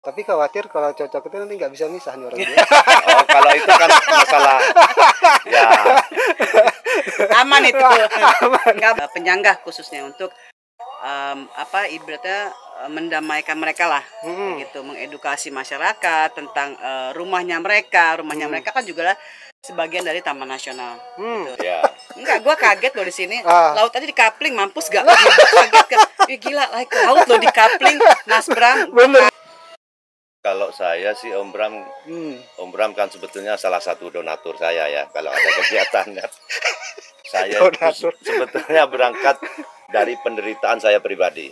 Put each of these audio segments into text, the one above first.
Tapi khawatir kalau cocok itu nanti nggak bisa misah nih orang dia. Oh, kalau itu kan masalah ya Aman itu. Nggak, penyanggah khususnya untuk ibaratnya mendamaikan mereka lah, gitu, mengedukasi masyarakat tentang rumahnya mereka mereka kan juga lah sebagian dari Taman Nasional. Gitu. ya. Enggak, gua kaget loh di sini. Laut aja dikapling, mampus gak? Kaget kan? Gila, laut loh dikapling, Mas Bram. Bener. Kalau saya sih Om Bram kan sebetulnya salah satu donatur saya ya kalau ada kegiatannya. Saya itu sebetulnya berangkat dari penderitaan saya pribadi.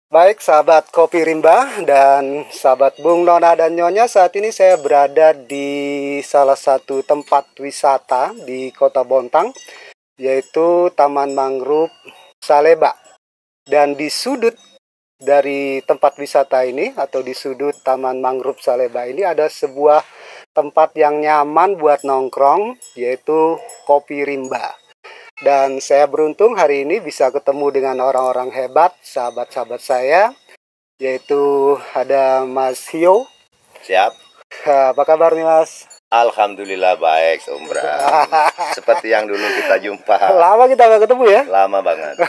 Baik sahabat Kopi Rimba dan sahabat Bung Nona dan Nyonya, saat ini saya berada di salah satu tempat wisata di Kota Bontang, yaitu Taman Mangrove Saleba. Dan di sudut dari tempat wisata ini atau di sudut Taman Mangrove Saleba ini ada sebuah tempat yang nyaman buat nongkrong, yaitu Kopi Rimba. Dan saya beruntung hari ini bisa ketemu dengan orang-orang hebat, sahabat-sahabat saya, yaitu ada Mas Hio. Siap. Apa kabar nih Mas? Alhamdulillah baik Om Bram. Seperti yang dulu kita jumpa. Lama kita nggak ketemu ya? Lama banget.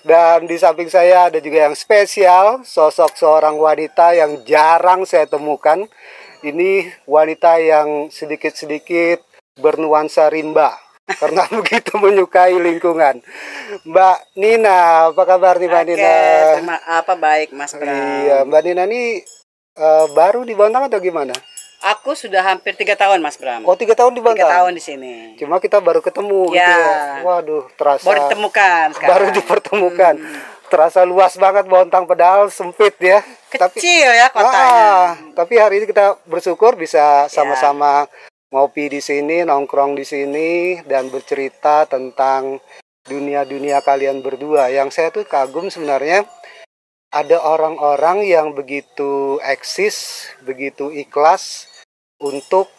Dan di samping saya ada juga yang spesial, sosok seorang wanita yang jarang saya temukan. Ini wanita yang sedikit-sedikit bernuansa rimba. Karena begitu menyukai lingkungan. Mbak Nina, apa kabar nih Mbak Nina? Baik Mas Bram. Iya, Mbak Nina ini baru di Bontang atau gimana? Aku sudah hampir 3 tahun Mas Bram. Oh 3 tahun di Bontang? 3 tahun di sini. Cuma kita baru ketemu gitu ya. Waduh, terasa baru ditemukan sekarang. Baru dipertemukan. Terasa luas banget Bontang, padahal sempit ya. Kecil ya kotanya. Tapi hari ini kita bersyukur bisa sama-sama ngopi di sini, nongkrong di sini, dan bercerita tentang dunia-dunia kalian berdua. Yang saya tuh kagum sebenarnya, ada orang-orang yang begitu eksis, begitu ikhlas untuk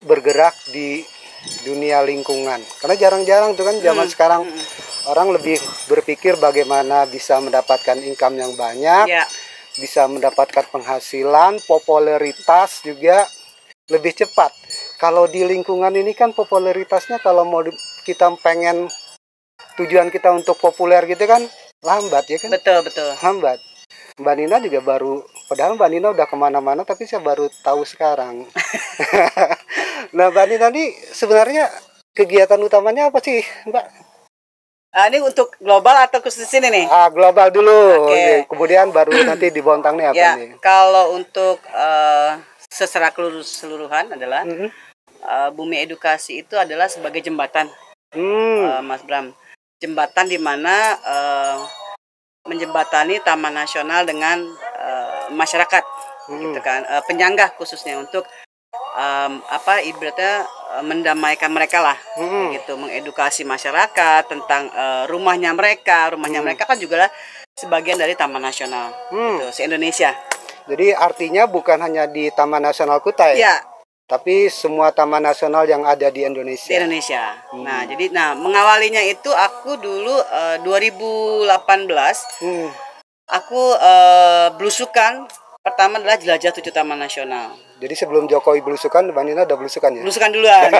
bergerak di dunia lingkungan. Karena jarang-jarang tuh kan zaman sekarang orang lebih berpikir bagaimana bisa mendapatkan income yang banyak, bisa mendapatkan penghasilan, popularitas juga lebih cepat. Kalau di lingkungan ini kan popularitasnya kalau mau kita pengen tujuan kita untuk populer gitu kan lambat ya kan? Betul. Lambat. Mbak Nina juga baru, padahal Mbak Nina udah kemana-mana tapi saya baru tahu sekarang. Nah Mbak Nina ini sebenarnya kegiatan utamanya apa sih Mbak? Ini untuk global atau khusus sini nih? Global dulu. Kemudian baru nanti di Bontang nih apa nih? Kalau untuk secara keseluruhan adalah Bumi Edukasi itu adalah sebagai jembatan, Mas Bram. Jembatan di mana menjembatani Taman Nasional dengan masyarakat, gitu kan. Penyanggah khususnya untuk ibaratnya mendamaikan mereka lah, gitu, mengedukasi masyarakat tentang rumahnya mereka kan juga lah sebagian dari Taman Nasional, gitu, se-Indonesia. Jadi artinya bukan hanya di Taman Nasional Kutai, tapi semua taman nasional yang ada di Indonesia. Di Indonesia. Nah, mengawalinya itu aku dulu 2018 aku belusukan pertama adalah jelajah 7 taman nasional. Jadi sebelum Jokowi belusukan, Mbak Nina udah belusukan ya? Belusukan duluan.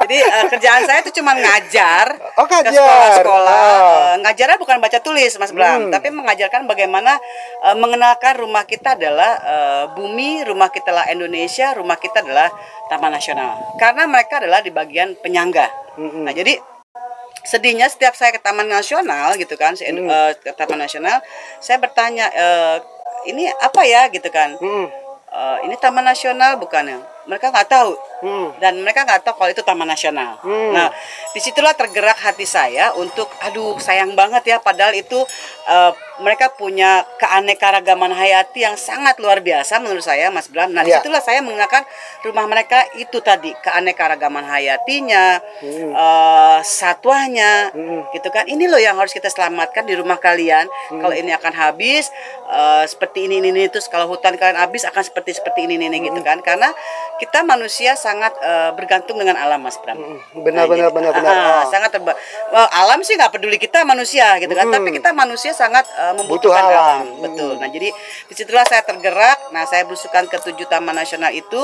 Jadi kerjaan saya itu cuma ngajar ke sekolah-sekolah. Ngajarnya bukan baca tulis, Mas Bram, tapi mengajarkan bagaimana mengenalkan rumah kita adalah bumi, rumah kita adalah Indonesia, rumah kita adalah Taman Nasional. Karena mereka adalah di bagian penyangga. Nah, jadi sedihnya setiap saya ke Taman Nasional gitu kan, ke Taman Nasional, saya bertanya, ini apa ya gitu kan? Ini Taman Nasional bukan ya? Mereka nggak tahu, dan mereka nggak tahu kalau itu Taman Nasional. Nah, disitulah tergerak hati saya untuk, aduh sayang banget ya, padahal itu mereka punya keanekaragaman hayati yang sangat luar biasa menurut saya, Mas Bram. Nah, disitulah saya menggunakan rumah mereka itu tadi, keanekaragaman hayatinya, satwanya, gitu kan. Ini loh yang harus kita selamatkan di rumah kalian. Kalau ini akan habis, seperti ini, terus kalau hutan kalian habis akan seperti ini, gitu kan. Karena kita manusia sangat bergantung dengan alam, Mas Bram. Benar. Sangat alam sih nggak peduli kita manusia, gitu kan. Tapi kita manusia sangat membutuhkan alam. Betul. Nah, jadi disitulah saya tergerak. Nah, saya berusukan ke 7 taman nasional itu,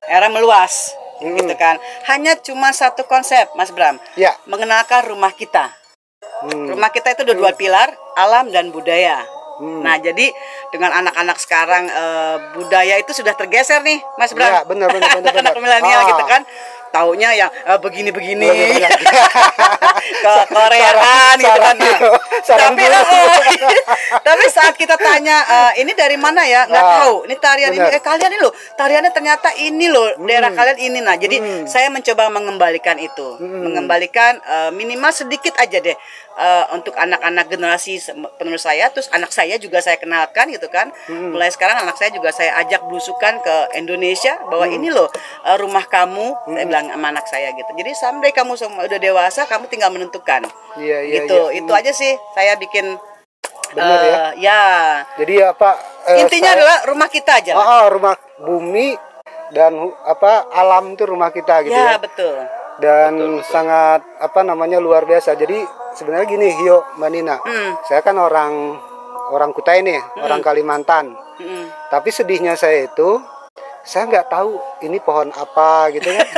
era meluas, gitu kan. Hanya cuma satu konsep, Mas Bram. Mengenalkan rumah kita. Rumah kita itu ada 2 pilar, alam dan budaya. Nah, jadi dengan anak-anak sekarang budaya itu sudah tergeser nih, Mas Bram. Ya, benar. Anak milenial gitu kan. Taunya yang begini-begini. Ke Koreaan gitu kan. Tapi saat kita tanya ini dari mana ya? Nggak tahu. Ini tarian ini kalian ini loh. Tariannya ternyata ini loh, daerah kalian ini. Nah, jadi saya mencoba mengembalikan itu. Mengembalikan minimal sedikit aja deh. Untuk anak-anak generasi penerus saya, terus anak saya juga saya kenalkan gitu kan. Mulai sekarang anak saya juga saya ajak belusukan ke Indonesia bahwa ini loh rumah kamu, saya bilang sama anak saya gitu. Jadi sampai kamu udah dewasa, kamu tinggal menentukan. Gitu. Itu aja sih saya bikin. Benar ya. Jadi apa? Intinya adalah rumah kita aja. Rumah bumi dan alam itu rumah kita gitu ya. Betul. Dan betul. Sangat luar biasa. Jadi sebenarnya gini, Mbak Nina, saya kan orang Kutai nih, orang Kalimantan. Tapi sedihnya saya itu, saya nggak tahu ini pohon apa gitu kan.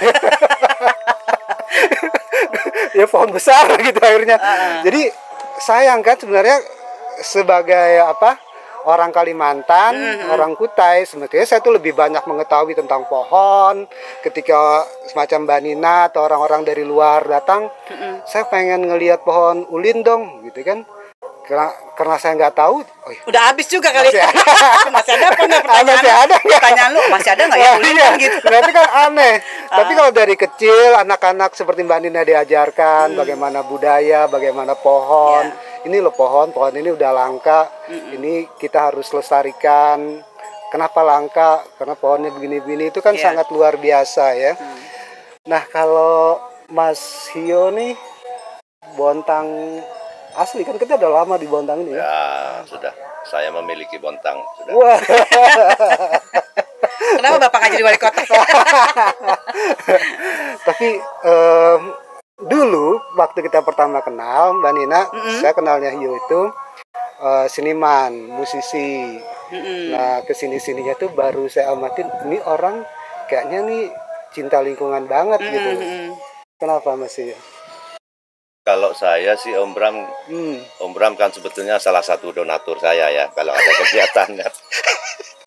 Ya pohon besar gitu akhirnya. Jadi sayang kan sebenarnya sebagai orang Kalimantan, orang Kutai, sebetulnya saya tuh lebih banyak mengetahui tentang pohon. Ketika semacam Mbak Nina atau orang-orang dari luar datang, saya pengen ngelihat pohon ulin dong, gitu kan. Karena saya nggak tahu. Udah habis juga kali. Masih ada apa nggak pertanyaan? Masih ada. Pertanyaan lu masih ada nggak ya ulin gitu? Berarti kan aneh. Tapi kalau dari kecil anak-anak seperti Mbak Nina diajarkan bagaimana budaya, bagaimana pohon. Ini loh pohon ini udah langka. Ini kita harus lestarikan. Kenapa langka? Karena pohonnya begini-begini itu kan sangat luar biasa ya. Nah, kalau Mas Hio nih Bontang asli kan, kita udah lama di Bontang ini ya. Ya, sudah. Saya memiliki Bontang sudah. Wah. Kenapa Bapak nggak jadi wali kota? Tapi dulu waktu kita pertama kenal Mbak Nina, saya kenalnya Hio itu seniman, musisi. Nah, kesini-sininya tuh baru saya amatin, ini orang kayaknya nih cinta lingkungan banget gitu. Kenapa Mas Hio? Kalau saya sih Om Bram kan sebetulnya salah satu donatur saya ya. Kalau ada kegiatan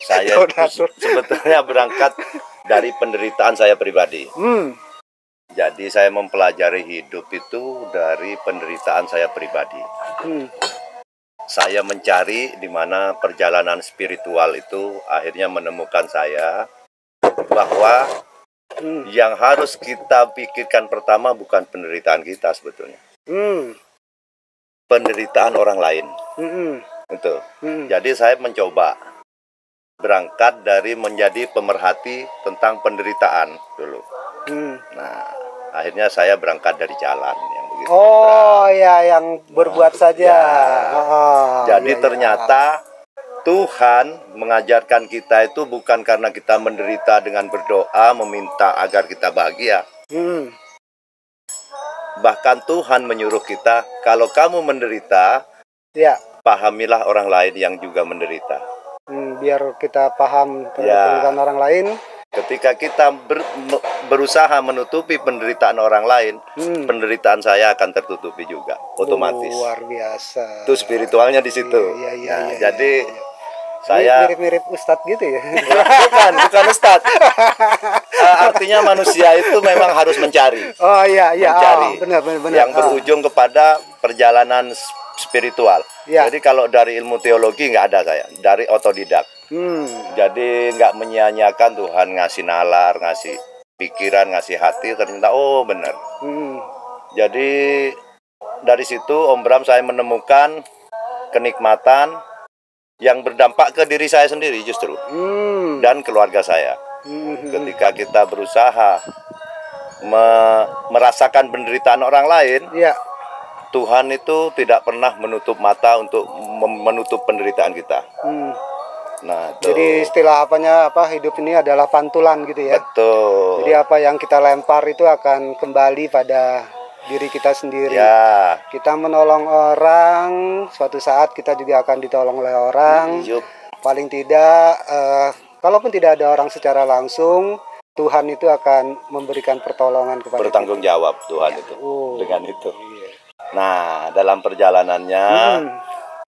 saya sebetulnya berangkat dari penderitaan saya pribadi. Jadi saya mempelajari hidup itu dari penderitaan saya pribadi. Saya mencari di mana perjalanan spiritual itu akhirnya menemukan saya bahwa yang harus kita pikirkan pertama bukan penderitaan kita sebetulnya. Penderitaan orang lain. Itu. Jadi saya mencoba berangkat dari menjadi pemerhati tentang penderitaan dulu. Nah, akhirnya saya berangkat dari jalan yang begitu. Yang berbuat saja. Jadi ternyata Tuhan mengajarkan kita itu bukan karena kita menderita dengan berdoa meminta agar kita bahagia. Bahkan Tuhan menyuruh kita, kalau kamu menderita, pahamilah orang lain yang juga menderita. Biar kita paham tentang orang lain. Ketika kita berusaha menutupi penderitaan orang lain, penderitaan saya akan tertutupi juga, otomatis. Luar biasa. Itu spiritualnya di situ. Jadi saya mirip-mirip ustadz gitu ya. bukan ustadz. Artinya manusia itu memang harus mencari. Mencari. Benar. Yang berujung kepada perjalanan spiritual. Jadi kalau dari ilmu teologi nggak ada saya, dari otodidak. Jadi nggak menyia-nyiakan Tuhan ngasih nalar, ngasih pikiran, ngasih hati, ternyata benar. Jadi dari situ Om Bram saya menemukan kenikmatan yang berdampak ke diri saya sendiri justru dan keluarga saya. Ketika kita berusaha merasakan penderitaan orang lain, Tuhan itu tidak pernah menutup mata untuk menutup penderitaan kita. Nah, jadi istilah hidup ini adalah pantulan gitu ya. Betul. Jadi apa yang kita lempar itu akan kembali pada diri kita sendiri. Ya. Kita menolong orang, suatu saat kita juga akan ditolong oleh orang. Paling tidak, kalaupun tidak ada orang secara langsung, Tuhan itu akan memberikan pertolongan kepada bertanggung kita. Jawab Tuhan itu dengan itu. Nah, dalam perjalanannya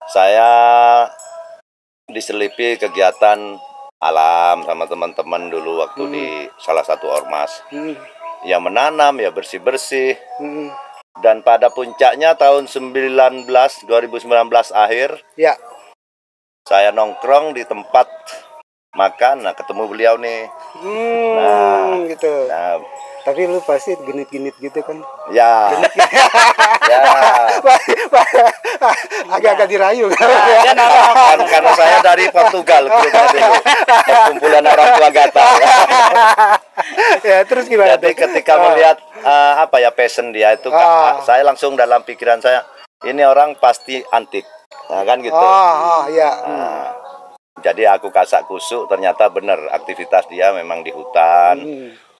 saya diselipi kegiatan alam sama teman-teman dulu waktu di salah satu ormas. Ya menanam, ya bersih-bersih. Dan pada puncaknya tahun 2019 akhir, saya nongkrong di tempat makan, nah ketemu beliau nih. Gitu. Nah, tapi lu pasti genit-genit gitu kan? Ya. Ya. Agak-agak dirayu kan? Karena saya dari Portugal, perkumpulan orang tua gatal. Ya, terus gimana? Jadi ketika melihat passion dia itu, saya langsung dalam pikiran saya, ini orang pasti antik, nah, kan gitu. Jadi aku kasak kusuk, ternyata benar aktivitas dia memang di hutan,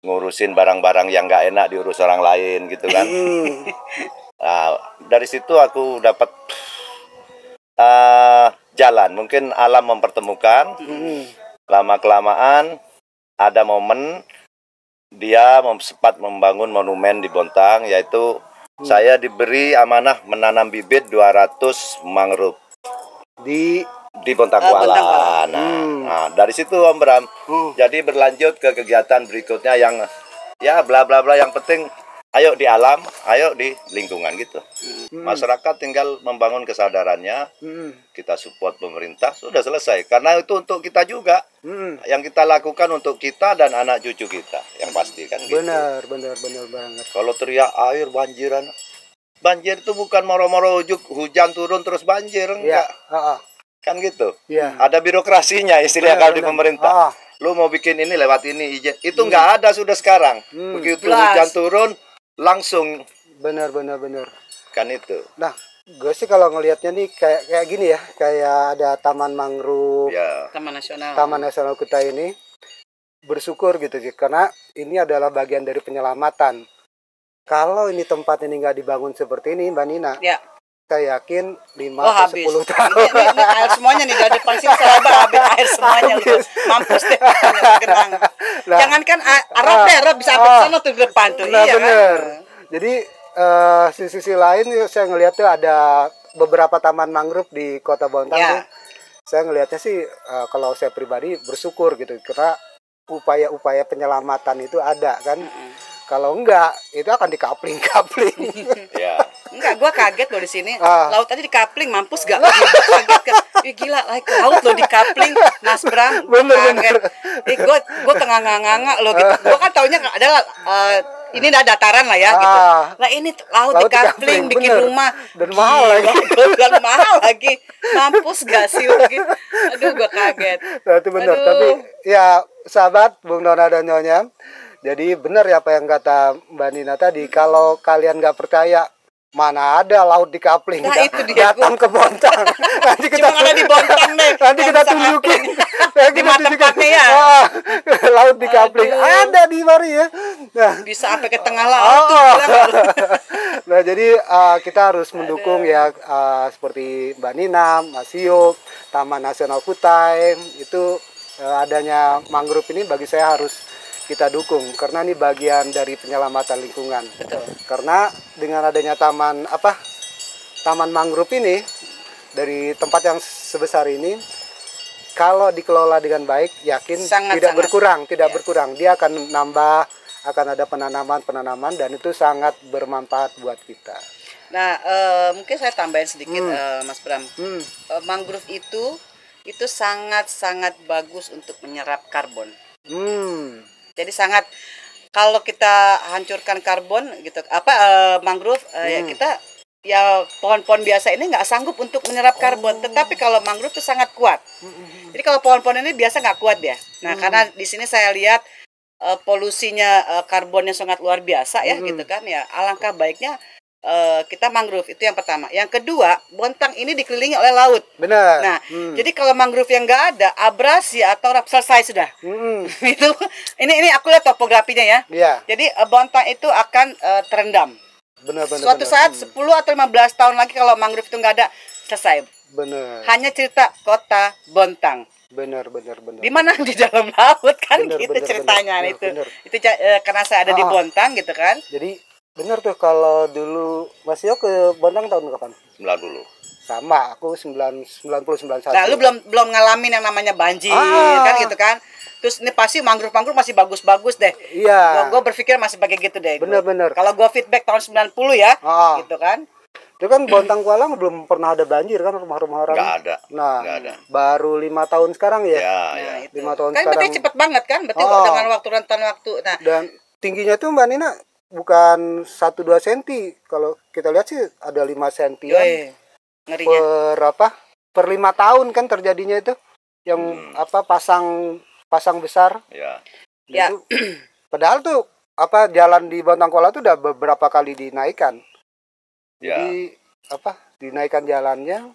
ngurusin barang-barang yang nggak enak diurus orang lain gitu kan. Nah, dari situ aku dapat jalan, mungkin alam mempertemukan. Lama-kelamaan ada momen dia sempat membangun monumen di Bontang, yaitu saya diberi amanah menanam bibit 200 mangrove di Bontang Kuala. Nah, dari situ Om Bram, jadi berlanjut ke kegiatan berikutnya yang ya bla bla bla, yang penting ayo di alam, ayo di lingkungan gitu. Masyarakat tinggal membangun kesadarannya, kita support pemerintah, sudah selesai. Karena itu untuk kita juga, yang kita lakukan untuk kita dan anak cucu kita, yang pasti kan gitu. Benar banget. Kalau teriak air banjiran, banjir itu bukan moro-moro hujan turun terus banjir, enggak. Kan gitu. Ada birokrasinya istilah kalau di pemerintah. Lu mau bikin ini lewat ini izin, itu nggak ada sudah sekarang. Begitu hujan turun langsung. Benar. Kan itu. Nah, gue sih kalau ngelihatnya nih kayak gini ya, kayak ada taman mangrove, Taman Nasional Kutai ini, bersyukur gitu sih, karena ini adalah bagian dari penyelamatan. Kalau ini tempat ini nggak dibangun seperti ini, Mbak Nina, saya yakin 5-10 tahun. Ini air semuanya nih dari depan sini saya habis air semuanya. Mampus deh. Jangankan Arab bisa sampai sana tuh depan tuh. Nah, bener. Jadi sisi lain saya ngelihat tuh ada beberapa taman mangrove di Kota Bontang tuh. Saya ngelihatnya sih kalau saya pribadi bersyukur gitu, karena upaya-upaya penyelamatan itu ada kan. Kalau enggak, itu akan dikapling-kapling. Enggak, gua kaget loh di sini. Laut aja dikapling, mampus gak? Kaget kan? Gila, laut loh dikapling, Mas Bram. Bener. Gua tengah nganga loh gitu. Gua kan taunya adalah ini udah dataran lah ya gitu. Nah ini laut dikapling, bikin rumah. Dan mahal lagi. Mampus gak sih gitu. Aduh, gua kaget. Nah, itu benar. Tapi ya sahabat Bung Nona dan Nyonya, jadi benar ya apa yang kata Mbak Nina tadi, kalau kalian nggak percaya, mana ada laut di kapling, datang ke Bontang. Nanti kita ada di Bontang deh. Nanti kita tunjukin di tempatnya ya. Laut di kapling ada di mari ya. Nah, bisa sampai ke tengah laut tuh. Nah, jadi kita harus mendukung ya seperti Mbak Nina, Mas Yuk, Taman Nasional Kutai, itu adanya mangrove ini bagi saya harus kita dukung, karena ini bagian dari penyelamatan lingkungan. Betul. Karena dengan adanya taman mangrove ini, dari tempat yang sebesar ini, kalau dikelola dengan baik, yakin tidak berkurang. Dia akan nambah, akan ada penanaman dan itu sangat bermanfaat buat kita. Nah, mungkin saya tambahin sedikit, Mas Bram. Mangrove itu sangat bagus untuk menyerap karbon. Jadi sangat, kalau kita hancurkan karbon gitu, mangrove ya kita ya pohon-pohon biasa ini nggak sanggup untuk menyerap karbon, tetapi kalau mangrove itu sangat kuat. Jadi kalau pohon-pohon ini biasa nggak kuat ya. Nah, karena di sini saya lihat polusinya karbonnya sangat luar biasa ya, gitu kan ya. Alangkah baiknya kita mangrove, itu yang pertama. Yang kedua, Bontang ini dikelilingi oleh laut. Benar. Nah, jadi kalau mangrove yang nggak ada, abrasi atau selesai sudah. Itu ini aku lihat topografinya ya. Iya. Jadi Bontang itu akan terendam. Benar. Suatu saat 10 atau 15 tahun lagi kalau mangrove itu nggak ada, selesai. Benar. Hanya cerita kota Bontang. Benar. Di mana? Di dalam laut kan, Benar, gitu benar, ceritanya benar. itu. Benar. Itu karena saya ada di Bontang gitu kan. Jadi benar tuh, kalau dulu Mas Yo ke Bontang tahun kapan? 90. Sama, aku 91. Nah, lu belum ngalamin yang namanya banjir kan gitu kan. Terus ini pasti mangrove masih bagus-bagus deh. Iya. Gue berpikir masih pakai gitu deh. Bener. Kalau gue feedback tahun 90 ya, gitu kan. Itu kan Bontang Kualang belum pernah ada banjir kan, rumah-rumah orang. Nggak ada. Nah, nggak ada. Baru 5 tahun sekarang ya. Ya. 5 tahun kan sekarang. berarti cepet banget kan, berarti dengan rentan waktu. Nah, dan tingginya tuh Mbak Nina bukan 1-2 cm. Kalau kita lihat sih ada 5 cm. Ngerinya. Per 5 tahun kan terjadinya itu. Yang pasang besar. Ya. Itu, padahal tuh jalan di Bontang Kualang tuh udah beberapa kali dinaikkan. Jadi dinaikkan jalannya.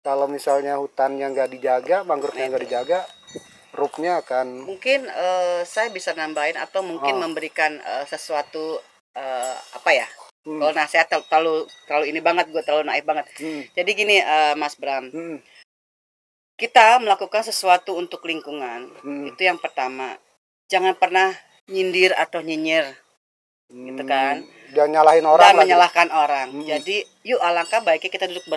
Kalau misalnya hutannya nggak dijaga, mangrove-nya nggak dijaga, roofnya akan mungkin saya bisa nambahin atau mungkin memberikan sesuatu kalau nasihat terlalu ini banget, gue terlalu naif banget. Jadi gini, Mas Bram, kita melakukan sesuatu untuk lingkungan, itu yang pertama. Jangan pernah nyindir atau nyinyir, gitu kan? Dan nyalahin orang. Dan menyalahkan orang. Jadi yuk alangkah baiknya kita duduk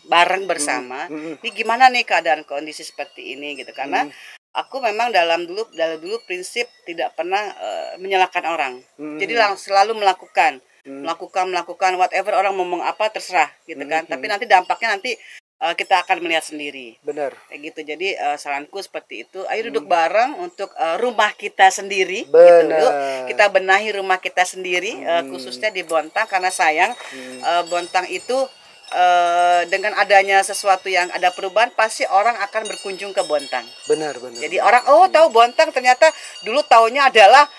bareng bersama. Ini gimana nih keadaan kondisi seperti ini, gitu. Karena aku memang dalam dulu prinsip tidak pernah menyalahkan orang. Jadi selalu melakukan whatever orang ngomong apa terserah, gitu kan. Tapi nanti dampaknya kita akan melihat sendiri. Benar. Kayak gitu. Jadi saranku seperti itu. Ayo duduk bareng untuk rumah kita sendiri. Benar. Gitu. Yuk kita benahi rumah kita sendiri, khususnya di Bontang, karena sayang Bontang itu dengan adanya sesuatu yang ada perubahan, pasti orang akan berkunjung ke Bontang. Benar. Jadi orang tahu Bontang, ternyata dulu taunya adalah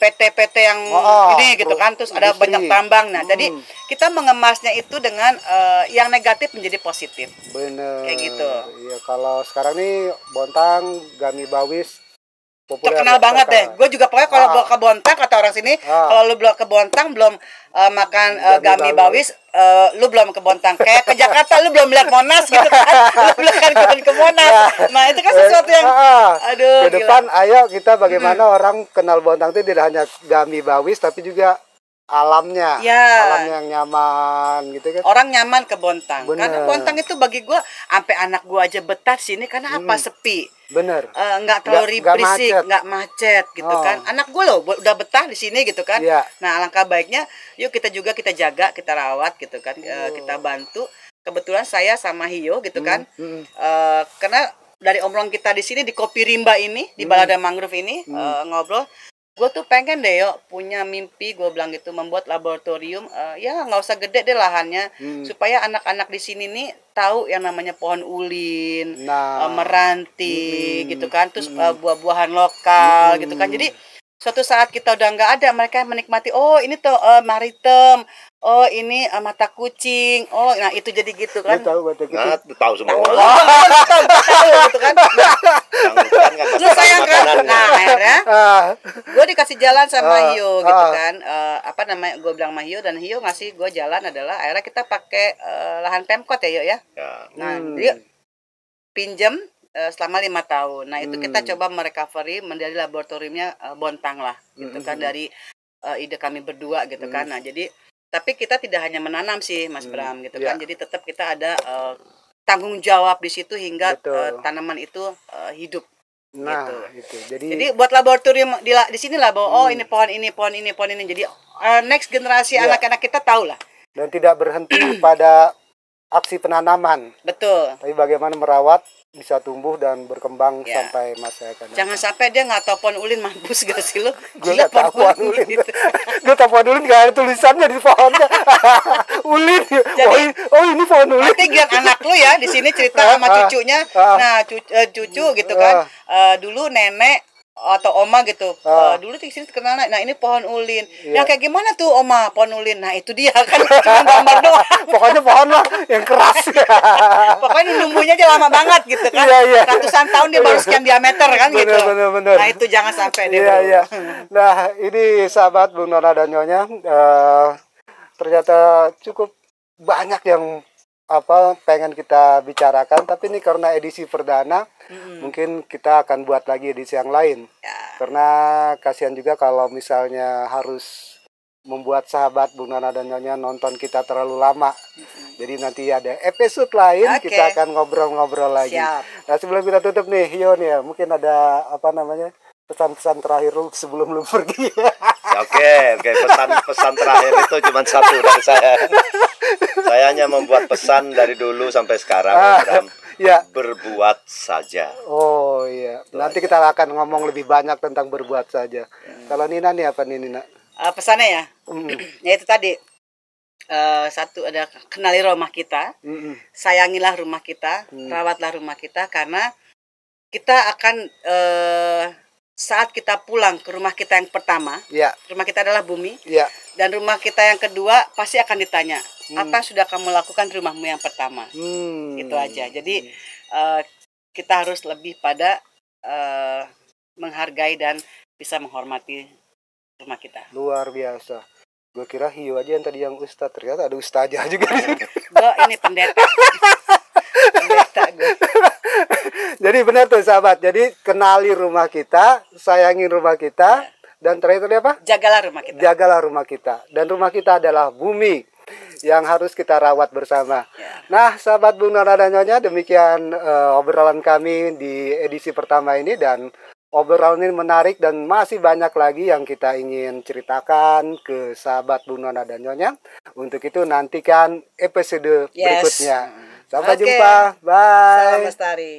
PT-PT yang ini gitu kan, terus ada banyak tambang. Nah, jadi kita mengemasnya itu dengan yang negatif menjadi positif. Bener. Kayak gitu. Iya, kalau sekarang nih Bontang, Gami Bawis terkenal banget deh. Gue juga pokoknya kalau gue ke Bontang, kata orang sini, kalau lu belum ke Bontang belum makan Gami Bawis, lu belum ke Bontang. Kayak ke Jakarta lu belum lihat Monas gitu kan. Lu belum kan ke Monas. Nah, itu kan sesuatu yang aduh, ke depan gila. Ayo kita bagaimana orang kenal Bontang itu tidak hanya Gami Bawis tapi juga alamnya. Alam yang nyaman gitu kan. Orang nyaman ke Bontang. Karena Bontang itu bagi gue sampai anak gue aja betah sini karena apa? Sepi. Bener. Nggak terlalu berisik, nggak macet gitu kan. Anak gue loh udah betah di sini gitu kan. Nah, alangkah baiknya yuk kita jaga, kita rawat gitu kan. Kita bantu. Kebetulan saya sama Hio gitu kan. Karena dari obrolan kita di sini di Kopi Rimba ini, di Balada Mangrove ini ngobrol, gue tuh pengen deh punya mimpi, gue bilang gitu, membuat laboratorium, ya nggak usah gede deh lahannya, supaya anak-anak di sini nih tahu yang namanya pohon ulin, meranti gitu kan, terus buah-buahan lokal gitu kan. Jadi suatu saat kita udah nggak ada, mereka menikmati, ini tuh maritem, ini mata kucing, nah itu jadi gitu kan. Tahu semua. Tahu gitu kan. Lu sayang kan? Nah, akhirnya gue dikasih jalan sama Hio gitu kan. Gue bilang sama Hio, dan Hio ngasih gue jalan adalah akhirnya kita pakai lahan Pemkot ya, Hio ya. Nah, jadi pinjam selama 5 tahun. Nah, itu kita coba merecovery menjadi laboratoriumnya Bontang lah gitu kan, dari ide kami berdua gitu kan. Nah, jadi tapi kita tidak hanya menanam sih, Mas Bram gitu kan. Jadi tetap kita ada tanggung jawab di situ hingga tanaman itu hidup. Nah, gitu. Itu. Jadi buat laboratorium di sini lah bahwa ini pohon ini. Jadi next generasi anak-anak kita tahu lah. Dan tidak berhenti pada aksi penanaman. Betul. Tapi bagaimana merawat bisa tumbuh dan berkembang sampai masa akan datang. Jangan sampai dia nggak tahu pohon ulin, mampus gak sih lo? Gue nggak tahu pohon ulin. Gue tahu pohon ulin nggak ada tulisannya di pohonnya. Ulin. Jadi, oh ini pohon ulin. Nanti gian anak lu ya di sini cerita sama cucunya. Nah cucu gitu kan. Dulu nenek atau oma gitu, dulu di sini terkenal, nah ini pohon ulin. Yang kayak gimana tuh oma pohon ulin? Nah itu dia kan cuma gambar doang. Pokoknya pohon lah yang keras. Pokoknya numbuhnya aja lama banget gitu kan. Ratusan tahun dia baru sekian diameter kan gitu. Bener. Nah itu jangan sampai deh. Nah ini sahabat Bung Nona dan Nyonya, ternyata cukup banyak yang pengen kita bicarakan, tapi ini karena edisi perdana mungkin kita akan buat lagi edisi yang lain karena kasihan juga kalau misalnya harus membuat sahabat Bung Nona dan Nyonya nonton kita terlalu lama. Jadi nanti ada episode lain kita akan ngobrol-ngobrol lagi. Nah sebelum kita tutup nih Hio nih ya, mungkin ada pesan-pesan terakhir lu sebelum lu pergi. Oke, pesan terakhir itu cuma satu dari saya. Saya hanya membuat pesan dari dulu sampai sekarang, Bram. Berbuat saja. Oh iya. Nanti kita akan ngomong lebih banyak tentang berbuat saja. Kalau Nina nih apa nih Nina? Pesannya ya, ya itu tadi. Satu ada kenali rumah kita, sayangilah rumah kita, rawatlah rumah kita, karena kita akan saat kita pulang ke rumah kita yang pertama, rumah kita adalah bumi, dan rumah kita yang kedua pasti akan ditanya, apa yang sudah kamu lakukan di rumahmu yang pertama, gitu aja. Jadi kita harus lebih pada menghargai dan bisa menghormati rumah kita. Luar biasa. Gue kira Hio aja yang tadi yang ustadz, ternyata ada ustazah juga. Gue ini pendeta. Pendeta gue. Jadi benar tuh sahabat. Jadi kenali rumah kita, sayangi rumah kita, dan terakhir apa? Jagalah rumah kita. Jagalah rumah kita. Dan rumah kita adalah bumi yang harus kita rawat bersama. Nah, sahabat Bung Nona dan Nyonya, demikian obrolan kami di edisi pertama ini, dan obrolan ini menarik dan masih banyak lagi yang kita ingin ceritakan ke sahabat Bung Nona dan Nyonya. Untuk itu nantikan episode berikutnya. Sampai jumpa. Bye. Salam lestari.